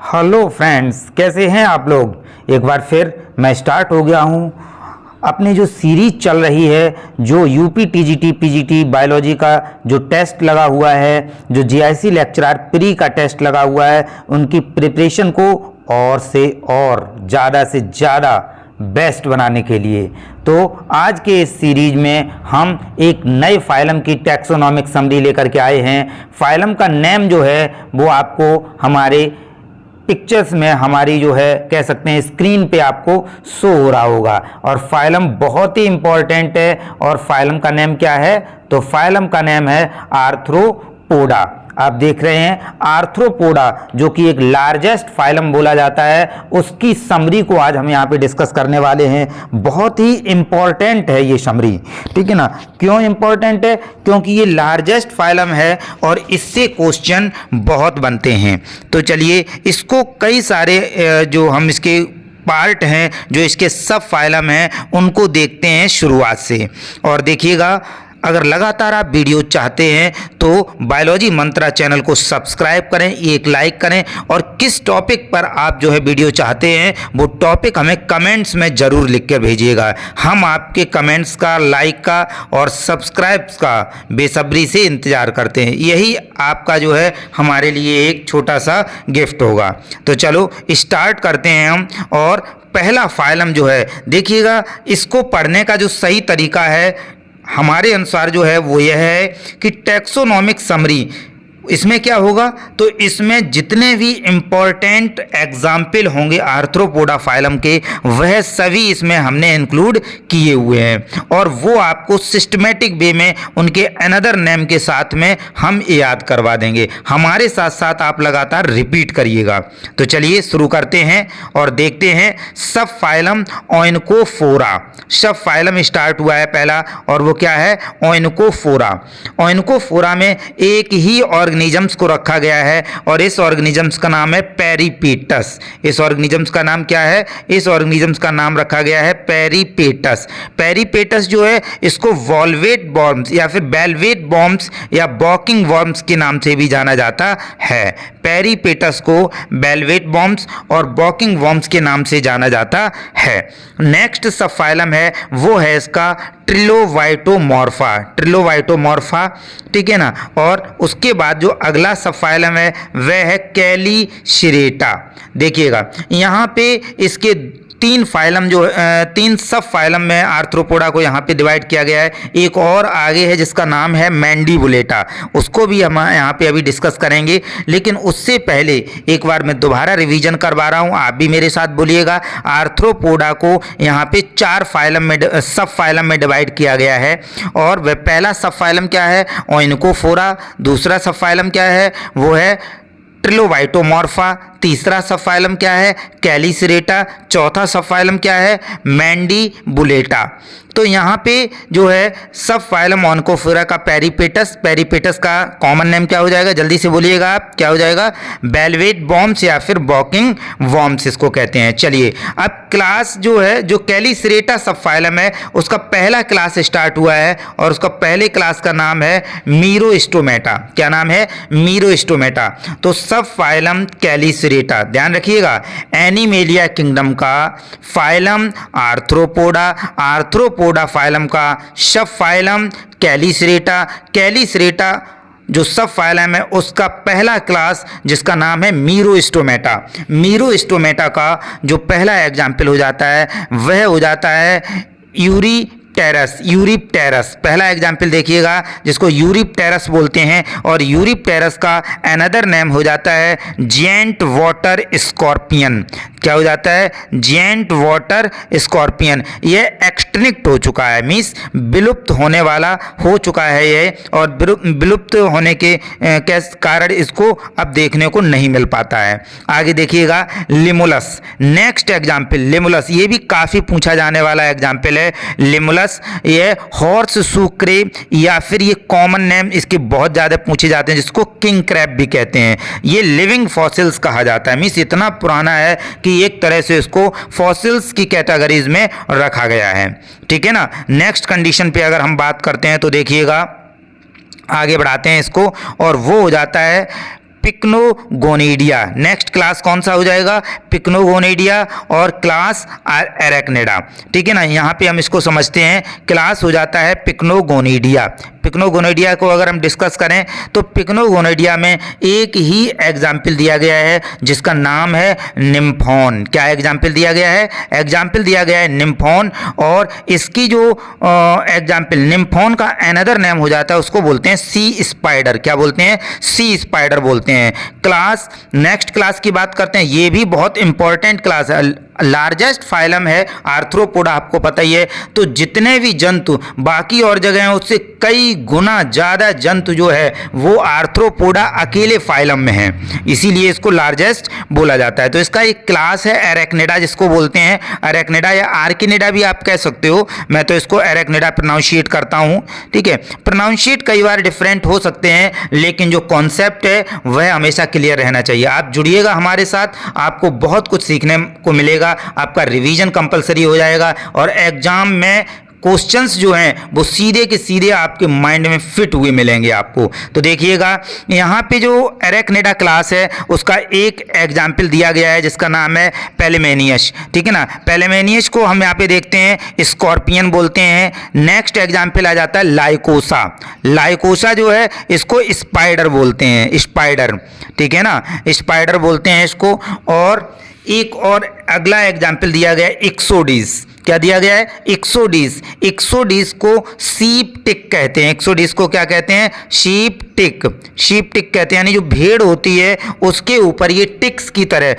Hello friends, कैसे हैं आप लोग। एक बार फिर मैं स्टार्ट हो गया हूं अपनी जो सीरीज चल रही है, जो यूपी टीजीटी पीजीटी बायोलॉजी का जो टेस्ट लगा हुआ है, जो जीआईसी लेक्चरर प्री का टेस्ट लगा हुआ है, उनकी प्रिपरेशन को और से ज़्यादा बेस्ट बनाने के लिए। तो आज के इस सीरीज में हम एक नए फाइलम की टैक्सोनॉमिक समरी लेकर के आए हैं। फाइलम का नेम जो है वो आपको हमारे पिक्चर्स में, हमारी जो है कह सकते हैं स्क्रीन पे आपको शो हो रहा होगा। और फाइलम बहुत ही इंपॉर्टेंट है। और फाइलम का नेम क्या है? तो फाइलम का नेम है आर्थ्रोपोडा। आप देख रहे हैं आर्थ्रोपोडा, जो कि एक लार्जेस्ट फाइलम बोला जाता है, उसकी समरी को आज हम यहाँ पे डिस्कस करने वाले हैं। बहुत ही इंपॉर्टेंट है ये समरी, ठीक है ना। क्यों इंपॉर्टेंट है? क्योंकि ये लार्जेस्ट फाइलम है और इससे क्वेश्चन बहुत बनते हैं। तो चलिए, इसको कई सारे जो हम इसके पार्ट हैं, जो इसके सब फाइलम हैं, उनको देखते हैं शुरुआत से। और देखिएगा, अगर लगातार आप वीडियो चाहते हैं तो बायोलॉजी मंत्रा चैनल को सब्सक्राइब करें, एक लाइक करें, और किस टॉपिक पर आप जो है वीडियो चाहते हैं वो टॉपिक हमें कमेंट्स में ज़रूर लिख कर भेजिएगा। हम आपके कमेंट्स का, लाइक का और सब्सक्राइब्स का बेसब्री से इंतज़ार करते हैं। यही आपका जो है हमारे लिए एक छोटा सा गिफ्ट होगा। तो चलो स्टार्ट करते हैं हम। और पहला फाइलम जो है, देखिएगा, इसको पढ़ने का जो सही तरीका है हमारे अनुसार जो है वो यह है कि टैक्सोनॉमिक समरी, इसमें क्या होगा, तो इसमें जितने भी इम्पोर्टेंट एग्जाम्पल होंगे आर्थ्रोपोडा फाइलम के, वह सभी इसमें हमने इंक्लूड किए हुए हैं। और वो आपको सिस्टमेटिक वे में उनके अनदर नेम के साथ में हम याद करवा देंगे। हमारे साथ साथ आप लगातार रिपीट करिएगा। तो चलिए शुरू करते हैं और देखते हैं सब फाइलम ओइनकोफोरा। सब फाइलम स्टार्ट हुआ है पहला, और वो क्या है? ओइनकोफोरा। ओइनकोफोरा में एक ही ऑर्गेनिजम्स को रखा गया है और इस ऑर्गेनिजम्स का नाम है पेरिपेटस। इस ऑर्गेनिजम्स का नाम क्या है? इस ऑर्गेनिजम्स का नाम रखा गया है पेरिपेटस। पेरिपेटस जो है, इसको वॉल्वेट वर्म्स या फिर बेलवेट वर्म्स या बॉकिंग वर्म्स के नाम से भी जाना जाता है। पेरिपेटस को बेलवेट वर्म्स और बॉकिंग वर्म्स के नाम से जाना जाता है। नेक्स्ट सब फाइलम है वो है इसका ट्रिलोवाइटोमॉर्फा। ट्रिलोवाइटोमॉर्फा, ठीक है ना। और उसके बाद जो अगला सब फाइलम है वह है कैलीसिरेटा। देखिएगा, यहाँ पे इसके तीन सब फाइलम में आर्थ्रोपोडा को यहाँ पे डिवाइड किया गया है। एक और आगे है जिसका नाम है मैंडीबुलेटा, उसको भी हम यहाँ पे अभी डिस्कस करेंगे। लेकिन उससे पहले एक बार मैं दोबारा रिवीजन करवा रहा हूँ, आप भी मेरे साथ बोलिएगा। आर्थ्रोपोडा को यहाँ पे चार सब फाइलम में डिवाइड किया गया है। और वह पहला सब फाइलम क्या है? ओइनकोफोरा। दूसरा सब फाइलम क्या है? वो है ट्रिलोवाइटोमॉर्फा। तीसरा सब फाइलम क्या है? कैलीसिरेटा। चौथा सब फाइलम क्या है? मैंडीबुलेटा। तो यहाँ पे जो है सब फाइलम ओइनकोफोरा का पेरिपेटस, पेरिपेटस का कॉमन नेम क्या हो जाएगा? जल्दी से बोलिएगा आप, क्या हो जाएगा? बेलवेट वर्म्स या फिर बॉकिंग वर्म्स इसको कहते हैं। चलिए, अब क्लास जो है, जो कैलीसिरेटा सब फाइलम है, उसका पहला क्लास स्टार्ट हुआ है और उसका पहले क्लास का नाम है मीरोस्टोमेटा। क्या नाम है? मीरोस्टोमेटा। तो सब फाइलम कैलीसिरेटा, ध्यान रखिएगा, एनिमेलिया किंगडम का फाइलम आर्थ्रोपोडा, आर्थ्रोपोडा फाइलम का सब फाइलम कैलीसिरेटा। कैलीसिरेटा जो सब फाइलम है उसका पहला क्लास जिसका नाम है मीरोस्टोमेटा। मीरोस्टोमेटा का जो पहला एग्जाम्पल हो जाता है वह हो जाता है यूरिप्टेरस। यूरिप्टेरस पहला एग्जाम्पल देखिएगा, जिसको यूरिप्टेरस बोलते हैं। और यूरिप्टेरस का अनदर नेम हो जाता है जायंट वाटर स्कॉर्पियन। क्या हो जाता है? Giant water scorpion. ये एक्सटिंक्ट हो चुका है, मीन्स विलुप्त होने वाला हो चुका है ये। और विलुप्त होने के कारण इसको अब देखने को नहीं मिल पाता है। आगे देखिएगा, लिमुलस। नेक्स्ट एग्जाम्पल लिमुलस, ये भी काफ़ी पूछा जाने वाला एग्जाम्पल है। लिमुलस ये हॉर्स सुक्रे, या फिर ये कॉमन नेम इसके बहुत ज़्यादा पूछे जाते हैं, जिसको किंग क्रैब भी कहते हैं। ये लिविंग फॉसिल्स कहा जाता है, मीन्स इतना पुराना है कि एक तरह से इसको फॉसिल्स की कैटेगरीज में रखा गया है, ठीक है ना। नेक्स्ट कंडीशन पे अगर हम बात करते हैं तो देखिएगा, आगे बढ़ाते हैं इसको, और वो हो जाता है पिक्नोगोनिडिया। नेक्स्ट क्लास कौन सा हो जाएगा? पिक्नोगोनिडिया और क्लास एरेक्निडा। ठीक है ना, यहाँ पे हम इसको समझते हैं, क्लास हो जाता है पिक्नोगोनिडिया। पिक्नोगोनिडिया को अगर हम डिस्कस करें तो पिक्नोगोनिडिया में एक ही एग्जाम्पल दिया गया है जिसका नाम है निम्फॉन। क्या एग्जाम्पल दिया गया है? एग्जाम्पल दिया गया है निम्फॉन। और इसकी जो एग्जाम्पल निम्फॉन का अनदर नेम हो जाता है उसको बोलते हैं सी स्पाइडर। क्या बोलते हैं? सी स्पाइडर बोलते हैं। क्लास, नेक्स्ट क्लास की बात करते हैं, ये भी बहुत इंपॉर्टेंट क्लास है। लार्जेस्ट फाइलम है आर्थ्रोपोडा, आपको पता ही है। तो जितने भी जंतु बाकी और जगह हैं उससे कई गुना ज़्यादा जंतु जो है वो आर्थ्रोपोडा अकेले फाइलम में है, इसीलिए इसको लार्जेस्ट बोला जाता है। तो इसका एक क्लास है एरेक्निडा जिसको बोलते हैं एरेक्निडा या आर्किनिडा भी आप कह सकते हो। मैं तो इसको एरेक्निडा प्रोनाउंशिएट करता हूँ। ठीक है, प्रोनाउंशिएट कई बार डिफरेंट हो सकते हैं लेकिन जो कॉन्सेप्ट है वह हमेशा क्लियर रहना चाहिए। आप जुड़िएगा हमारे साथ, आपको बहुत कुछ सीखने को मिलेगा। आपका रिवीजन कंपलसरी हो जाएगा और एग्जाम में क्वेश्चंस जो हैं वो सीधे के सीधे आपके माइंड में फिट हुए मिलेंगे आपको। तो देखिएगा यहाँ पे जो एरेक्निडा क्लास है उसका एक एग्जाम्पल दिया गया है जिसका नाम है पेलेमेनियस। ठीक है ना, पेलेमेनियस को हम यहाँ पे देखते हैं स्कॉर्पियन बोलते हैं। नेक्स्ट एग्जाम्पल आ जाता है लाइकोसा। लाइकोसा जो है इसको स्पाइडर बोलते हैं, स्पाइडर। ठीक है ना, स्पाइडर बोलते हैं इसको। और एक और अगला एग्जाम्पल दिया गया है इक्सोडीज। क्या दिया गया है? इक्सोडीज। इक्सोडीज को शीप टिक कहते हैं। इक्सोडीज को क्या कहते हैं? शीप टिक। शीप टिक कहते हैं, यानी जो भेड़ होती है उसके ऊपर ये टिक्स की तरह,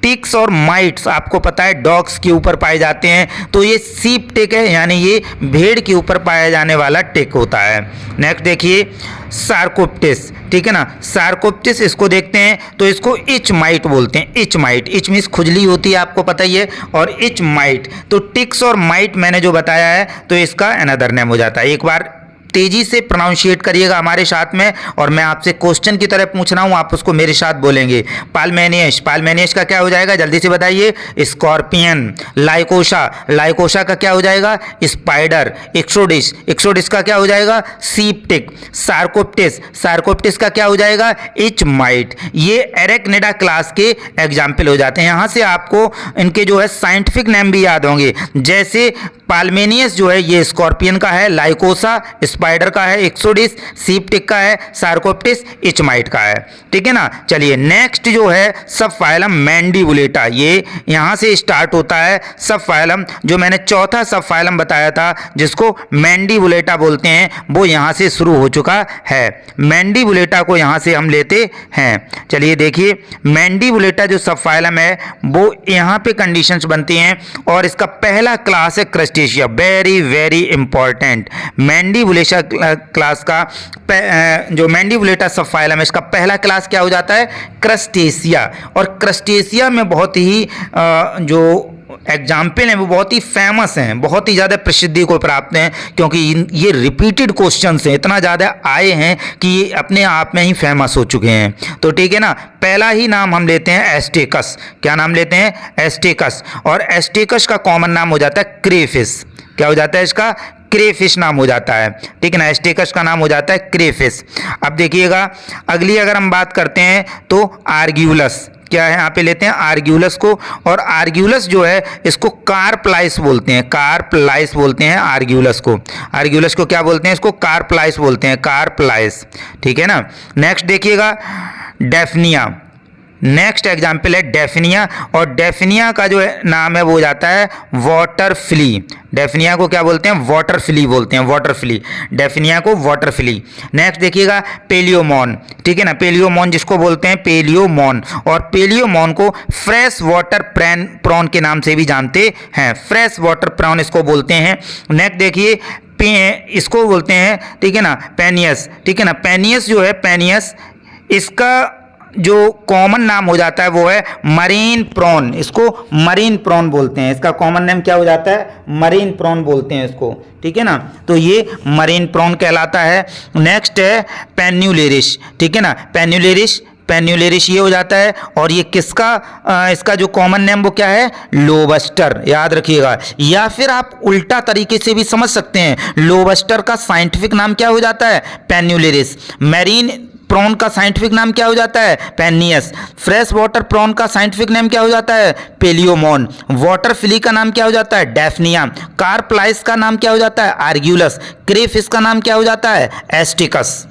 टिक्स और माइट्स आपको पता है डॉग्स के ऊपर पाए जाते हैं, तो ये शीप टिक है, यानी ये भेड़ के ऊपर पाया जाने वाला टिक होता है। नेक्स्ट देखिए सार्कोप्टिस। ठीक है ना, सार्कोप्टिस इसको देखते हैं तो इसको इच माइट बोलते हैं। इच माइट, इच मीन्स खुजली होती है, आपको पता ही है। और इच माइट, तो टिक्स और माइट मैंने जो बताया है तो इसका अनदर नेम हो जाता है। एक बार तेजी से प्रोनाउंशिएट करिएगा हमारे साथ में, और मैं आपसे क्वेश्चन की तरह पूछ रहा हूं, आप उसको मेरे साथ बोलेंगे। पाल्मेनियस, पाल्मेनियस का क्या हो जाएगा? जल्दी से बताइए। स्कॉर्पियन। लाइकोसा, लाइकोसा का क्या हो जाएगा? स्पाइडर। इक्सोडिस, इक्सोडिस का क्या हो जाएगा? शीपटिक। सार्कोप्टिस, सार्कोप्टिस का क्या हो जाएगा? Etch might. ये एरेक्निडा क्लास के एग्जाम्पल हो जाते हैं। यहाँ से आपको इनके जो है साइंटिफिक नेम भी याद होंगे, जैसे पाल्मेनियस जो है ये स्कॉर्पियन का है, लाइकोसा स्पाइडर का है, इक्सोडिस शीपटिक का है, सार्कोप्टिस इचमाइट का है। ठीक है ना, चलिए नेक्स्ट जो है सब फाइलम मैंडिबुलेटा, ये यहाँ से स्टार्ट होता है सब फाइलम। जो मैंने चौथा सब फाइलम बताया था जिसको मैंडिबुलेटा बोलते हैं, वो यहाँ से शुरू हो चुका है। मैंडिबुलेटा को यहाँ से हम लेते हैं। चलिए देखिए, मैंडिबुलेटा जो सब फाइलम है वो यहाँ पे कंडीशंस बनती हैं, और इसका पहला क्लास है Crustacea. Very very important. Mandibulata class का जो मैंडिबुलेटा सब फाइलम है इसका पहला क्लास क्या हो जाता है? क्रस्टेशिया। और क्रस्टेशिया में बहुत ही जो एग्जाम्पल हैं वो बहुत ही फेमस हैं, बहुत ही ज़्यादा प्रसिद्धि को प्राप्त हैं, क्योंकि ये रिपीटेड क्वेश्चंस हैं, इतना ज़्यादा आए हैं कि ये अपने आप में ही फेमस हो चुके हैं। तो ठीक है ना, पहला ही नाम हम लेते हैं एस्टेकस। क्या नाम लेते हैं? एस्टेकस। और एस्टेकस का कॉमन नाम हो जाता है क्रेफिस। क्या हो जाता है इसका? क्रेफिश नाम हो जाता है। ठीक है ना, एस्टेकस का नाम हो जाता है क्रेफिश। अब देखिएगा अगली अगर हम बात करते हैं तो आर्ग्यूलस। क्या है? यहाँ पे लेते हैं आर्ग्यूलस को, और आर्ग्यूलस जो है इसको कार्पलाइस बोलते हैं। कार्पलाइस बोलते हैं आर्ग्यूलस को। आर्ग्यूलस को क्या बोलते हैं? इसको कार्पलाइस बोलते हैं, कार्पलाइस। ठीक है ना। नेक्स्ट देखिएगा डेफनिया। नेक्स्ट एग्जाम्पल है डेफिनिया, और डेफिनिया का जो नाम है वो हो जाता है वाटर फ्ली। डेफिनिया को क्या बोलते हैं? वाटर फ्ली बोलते हैं, वाटर फ्ली। डेफिनिया को वाटर फ्ली। नेक्स्ट देखिएगा पेलियोमॉन। ठीक है ना, पेलियोमॉन जिसको बोलते हैं पेलियोमॉन, और पेलियोमॉन को फ्रेश वाटर प्रॉन के नाम से भी जानते हैं। फ्रेश वाटर प्रॉन इसको बोलते हैं। नेक्स्ट देखिए इसको बोलते हैं, ठीक है ना, पेनियस। ठीक है ना, पेनियस जो है, पेनियस इसका जो कॉमन नाम हो जाता है वो है मरीन प्रॉन। इसको मरीन प्रॉन बोलते हैं। इसका कॉमन नेम क्या हो जाता है? मरीन प्रॉन बोलते हैं इसको। ठीक है ना, तो ये मरीन प्रॉन कहलाता है। नेक्स्ट है पेन्यूलेरिस। ठीक है ना, पेन्यूलेरिस, पेन्यूलेरिस ये हो जाता है। और ये किसका इसका जो कॉमन नेम वो क्या है? लोबस्टर। याद रखिएगा, या फिर आप उल्टा तरीके से भी समझ सकते हैं। लोबस्टर का साइंटिफिक नाम क्या हो जाता है? पेन्यूलेरिस। मैरीन प्रॉन का साइंटिफिक नाम क्या हो जाता है? पेनियस। फ्रेश वाटर प्रॉन का साइंटिफिक नेम क्या हो जाता है? पेलियोमोन। वाटर फिली का नाम क्या हो जाता है? डेफनिया। कार्पलाइस का नाम क्या हो जाता है? आर्ग्यूलस। क्रेफिश का नाम क्या हो जाता है? एस्टिकस।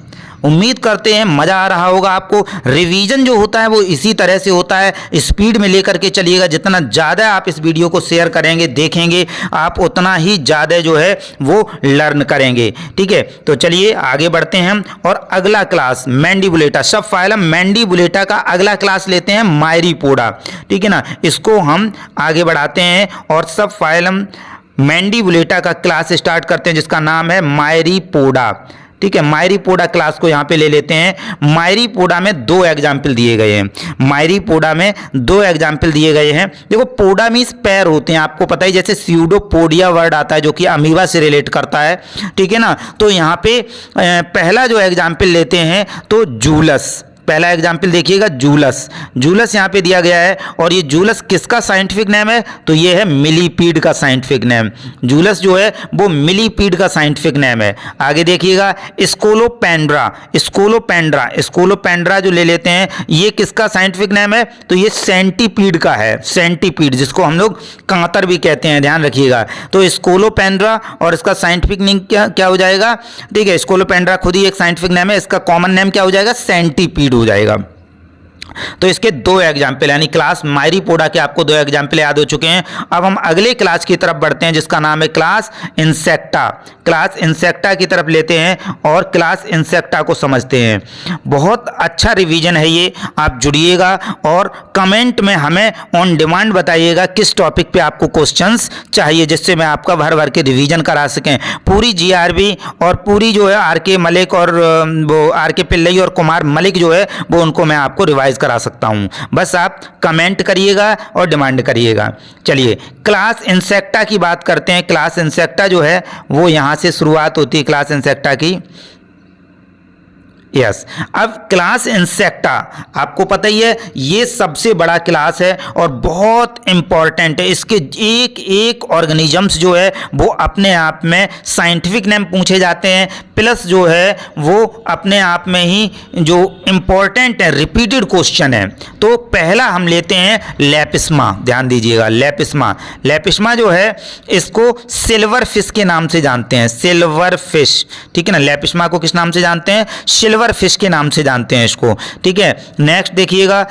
उम्मीद करते हैं मज़ा आ रहा होगा आपको। रिवीजन जो होता है वो इसी तरह से होता है, स्पीड में लेकर के चलिएगा। जितना ज़्यादा आप इस वीडियो को शेयर करेंगे, देखेंगे, आप उतना ही ज़्यादा जो है वो लर्न करेंगे। ठीक है, तो चलिए आगे बढ़ते हैं हम। और अगला क्लास मैंडिबुलेटा, सब फाइलम मैंडिबुलेटा का अगला क्लास लेते हैं मायरीपोडा। ठीक है ना, इसको हम आगे बढ़ाते हैं और सब फाइलम मैंडिबुलेटा का क्लास स्टार्ट करते हैं जिसका नाम है मायरीपोडा। ठीक है, मायरीपोडा क्लास को यहाँ पे ले लेते हैं। मायरीपोडा में 2 एग्जाम्पल दिए गए हैं। मायरीपोडा में 2 एग्जाम्पल दिए गए हैं। देखो, पोडा मीन्स पैर होते हैं, आपको पता ही, जैसे स्यूडोपोडिया वर्ड आता है जो कि अमीबा से रिलेट करता है। ठीक है ना, तो यहाँ पे पहला जो एग्जाम्पल लेते हैं तो जूलस। पहला एग्जाम्पल देखिएगा, जूलस। जूलस यहाँ पे दिया गया है और ये जूलस किसका साइंटिफिक नेम है? तो ये है मिलीपीड का साइंटिफिक नेम। जूलस जो है वो मिलीपीड का साइंटिफिक नेम है। आगे देखिएगा, स्कोलोपेंड्रा। स्कोलोपेंड्रा, स्कोलोपेंड्रा जो ले लेते हैं, ये किसका साइंटिफिक नेम है? तो ये सेंटीपीड का है। सेंटीपीड, जिसको हम लोग कांतर भी कहते हैं, ध्यान रखिएगा। तो स्कोलोपेंड्रा और इसका साइंटिफिक नेम क्या हो जाएगा? ठीक है, स्कोलोपेंड्रा खुद ही एक साइंटिफिक नेम है, इसका कॉमन नेम क्या हो जाएगा? सेंटीपीड हो जाएगा। तो इसके 2 एग्जाम्पल, यानी क्लास मायरीपोडा के आपको 2 एग्जाम्पल याद हो चुके हैं। अब हम अगले क्लास की तरफ बढ़ते हैं जिसका नाम है क्लास इंसेक्टा। क्लास इंसेक्टा की तरफ लेते हैं और क्लास इंसेक्टा को समझते हैं। बहुत अच्छा रिवीजन है ये, आप जुड़िएगा और कमेंट में हमें ऑन डिमांड बताइएगा किस टॉपिक पे आपको क्वेश्चंस चाहिए, जिससे मैं आपका भर भर के रिवीजन करा सकें। पूरी जीआरबी और पूरी जो है आर.के. मलिक और वो आर.के. पिल्लई और कुमार मलिक जो है वो उनको मैं आपको रिवाइज करा सकता हूं। बस आप कमेंट करिएगा और डिमांड करिएगा। चलिए क्लास इंसेक्टा की बात करते हैं। क्लास इंसेक्टा जो है वो यहां से शुरुआत होती है क्लास इंसेक्टा की। यस, अब क्लास इंसेक्टा आपको पता ही है, ये सबसे बड़ा क्लास है और बहुत इंपॉर्टेंट है। इसके एक एक ऑर्गेनिजम्स जो है वो अपने आप में साइंटिफिक नेम पूछे जाते हैं, प्लस जो है वो अपने आप में ही जो इंपॉर्टेंट है, रिपीटेड क्वेश्चन है। तो पहला हम लेते हैं लेपिस्मा। ध्यान दीजिएगा, लेपिस्मा। लेपिस्मा जो है इसको सिल्वर फिश के नाम से जानते हैं, सिल्वर फिश। ठीक है ना, लेपिस्मा को किस नाम से जानते हैं? सिल्वर फिश के नाम से जानते हैं इसको। ठीक है, नेक्स्ट देखिएगा,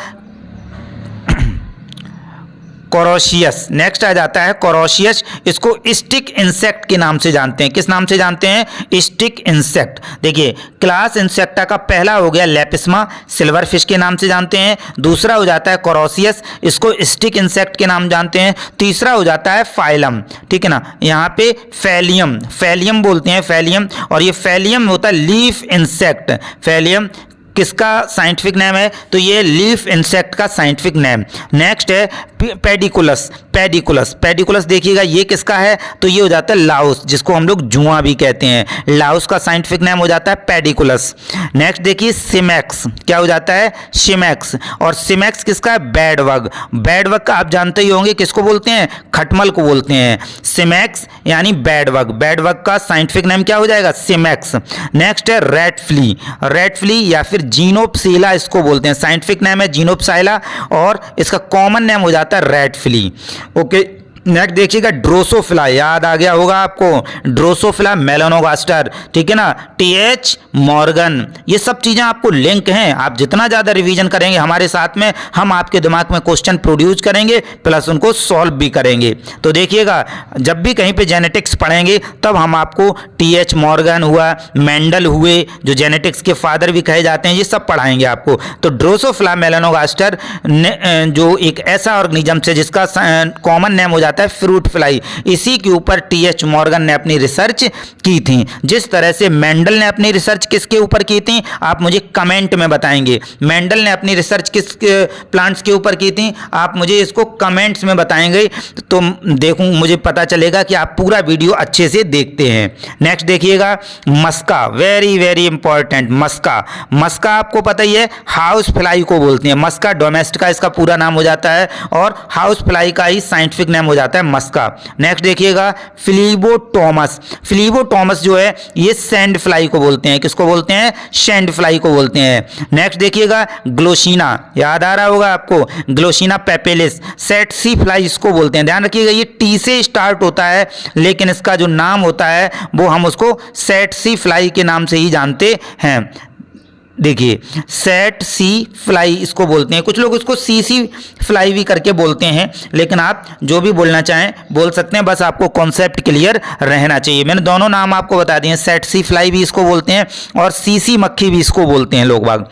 कोरोशियस। नेक्स्ट आ जाता है कोरोशियस। इसको स्टिक इंसेक्ट के नाम से जानते हैं। किस नाम से जानते हैं? Stick insect. देखिए, क्लास इंसेक्टा का पहला हो गया लेपिस्मा, सिल्वर फिश के नाम से जानते हैं। दूसरा हो जाता है कोरोशियस, इसको स्टिक इंसेक्ट के नाम जानते हैं। तीसरा हो जाता है फाइलम। ठीक है ना, यहाँ पे फैलियम, फैलियम बोलते हैं, फैलियम। और ये फैलियम होता है लीफ इंसेक्ट। फैलियम किसका साइंटिफिक नेम है? तो ये लीफ इंसेक्ट का साइंटिफिक नेम। नेक्स्ट है पेडिकुलस। पेडिकुलस, पेडिकुलस देखिएगा ये किसका है? तो ये हो जाता है लाउस, जिसको हम लोग जुआ भी कहते हैं। लाउस का साइंटिफिक नेम हो जाता है पेडिकुलस। नेक्स्ट देखिए सिमैक्स, क्या हो जाता है? सिमैक्स। और सिमैक्स किसका है? बैडवग। बैडवग का आप जानते ही होंगे किसको बोलते हैं? खटमल को बोलते हैं। सिमैक्स यानी बैडवग। बैडवग का साइंटिफिक नेम क्या हो जाएगा? सिमैक्स। नेक्स्ट है रेड फ्ली। रेड फ्ली या फिर जीनोप्सिला इसको बोलते हैं, साइंटिफिक नेम है जीनोप्सिला और इसका कॉमन नेम हो जाता है रेड फ्ली। ओके, नेक्स्ट देखिएगा ड्रोसोफिला, याद आ गया होगा आपको, ड्रोसोफिला मेलानोगास्टर। ठीक है ना, टीएच मॉर्गन। ये सब चीज़ें आपको लिंक हैं, आप जितना ज़्यादा रिवीजन करेंगे हमारे साथ में, हम आपके दिमाग में क्वेश्चन प्रोड्यूस करेंगे प्लस उनको सॉल्व भी करेंगे। तो देखिएगा, जब भी कहीं पे जेनेटिक्स पढ़ेंगे तब हम आपको टीएच मॉर्गन हुआ, मेंडल हुए, जो जेनेटिक्स के फादर भी कहे जाते हैं, ये सब पढ़ाएंगे आपको। तो ड्रोसोफिला मेलानोगास्टर जो एक ऐसा ऑर्गेनिज्म है जिसका कॉमन नेम हो जाता है फ्रूट फ्लाई, इसी के ऊपर टीएच मॉर्गन ने अपनी रिसर्च की थी। जिस तरह से मेंडल ने अपनी रिसर्च किसके ऊपर की थी, आप मुझे कमेंट में बताएंगे। मेंडल ने अपनी रिसर्च किस प्लांट्स के ऊपर की थी, आप मुझे इसको कमेंट्स में बताएंगे, तो देखूं, मुझे पता चलेगा कि आप पूरा वीडियो अच्छे से देखते हैं। नेक्स्ट देखिएगा मस्का, वेरी वेरी इंपॉर्टेंट। मस्का, मस्का आपको पता ही है हाउस फ्लाई को बोलते हैं। मस्का डोमेस्टिका इसका पूरा नाम हो जाता है और हाउस फ्लाई का ही साइंटिफिक नेम हो जाता है मस्का। नेक्स्ट देखिएगा फिलीबोटोमस। फिलीबोटोमस जो है ये सैंड फ्लाई को बोलते हैं। किसको बोलते हैं? सैंड फ्लाई को बोलते हैं। नेक्स्ट देखिएगा ग्लोसिना, याद आ रहा होगा आपको, ग्लोसिना पेपेलिस, सेटसी फ्लाई इसको बोलते हैं। ध्यान रखिएगा ये टी से स्टार्ट होता है, लेकिन इसका जो नाम होता है वो हम उसको सेटसी फ्लाई के नाम से ही जानते हैं। देखिए सेट सी फ्लाई इसको बोलते हैं, कुछ लोग इसको सी सी फ्लाई भी करके बोलते हैं, लेकिन आप जो भी बोलना चाहें बोल सकते हैं, बस आपको कॉन्सेप्ट क्लियर रहना चाहिए। मैंने दोनों नाम आपको बता दिए, सेट सी फ्लाई भी इसको बोलते हैं और सी सी मक्खी भी इसको बोलते हैं लोग बाग।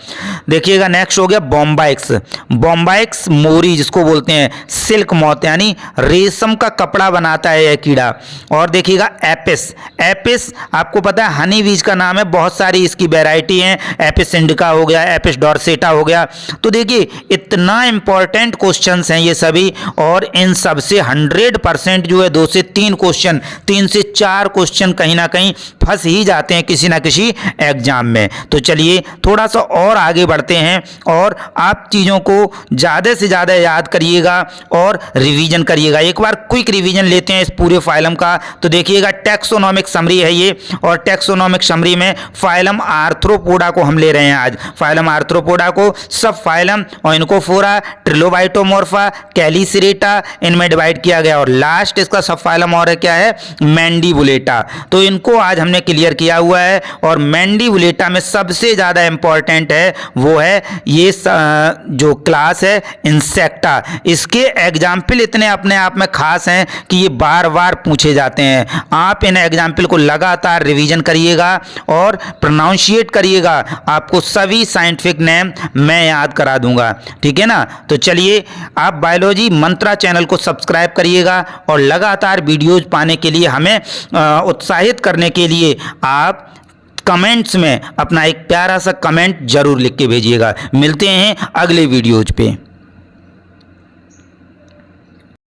देखिएगा नेक्स्ट हो गया बॉम्बाइक्स। बॉम्बाइक्स मोरी जिसको बोलते हैं, सिल्क मौत यानी रेशम का कपड़ा बनाता है यह कीड़ा। और देखिएगा एपिस। एपिस आपको पता है हनी बीज का नाम है, बहुत सारी इसकी वैरायटी हैं, एपिस इंडिका हो गया, एपिस डॉर्सेटा हो गया। तो देखिए इतना इंपॉर्टेंट क्वेश्चंस हैं ये सभी, और इन सब से 100% जो है 2 से 3 क्वेश्चन, 3 से 4 क्वेश्चन कहीं ना कहीं फंस ही जाते हैं किसी ना किसी एग्जाम में। तो चलिए थोड़ा सा और आगे बढ़ते हैं और आप चीज़ों को ज़्यादा से ज़्यादा याद करिएगा और रिवीजन करिएगा। एक बार क्विक रिवीजन लेते हैं इस पूरे फाइलम का। तो देखिएगा टैक्सोनॉमिक समरी है ये, और टैक्सोनॉमिक समरी में फाइलम आर्थ्रोपोडा को हम ले रहे हैं आज। फाइलम आर्थ्रोपोडा को सब फाइलम ओइनकोफोरा, ट्रिलोबाइटोमॉर्फा, कैलिसरेटा इनमें डिवाइड किया गया, और लास्ट इसका सब फाइलम और है क्या है? मैंडीबुलेटा। तो इनको आज हमने क्लियर किया हुआ है। और मैंडीबुलेटा में सबसे ज़्यादा इंपॉर्टेंट है वो है ये जो क्लास है इंसेक्टा। इसके एग्जाम्पल इतने अपने आप में खास हैं कि ये बार बार पूछे जाते हैं। आप इन एग्जाम्पल को लगातार रिवीजन करिएगा और प्रोनाउंशिएट करिएगा, आपको सभी साइंटिफिक नेम मैं याद करा दूंगा, ठीक है ना। तो चलिए आप बायोलॉजी मंत्रा चैनल को सब्सक्राइब करिएगा, और लगातार वीडियोज पाने के लिए हमें उत्साहित करने के लिए आप कमेंट्स में अपना एक प्यारा सा कमेंट जरूर लिख के भेजिएगा। मिलते हैं अगले वीडियोज पे।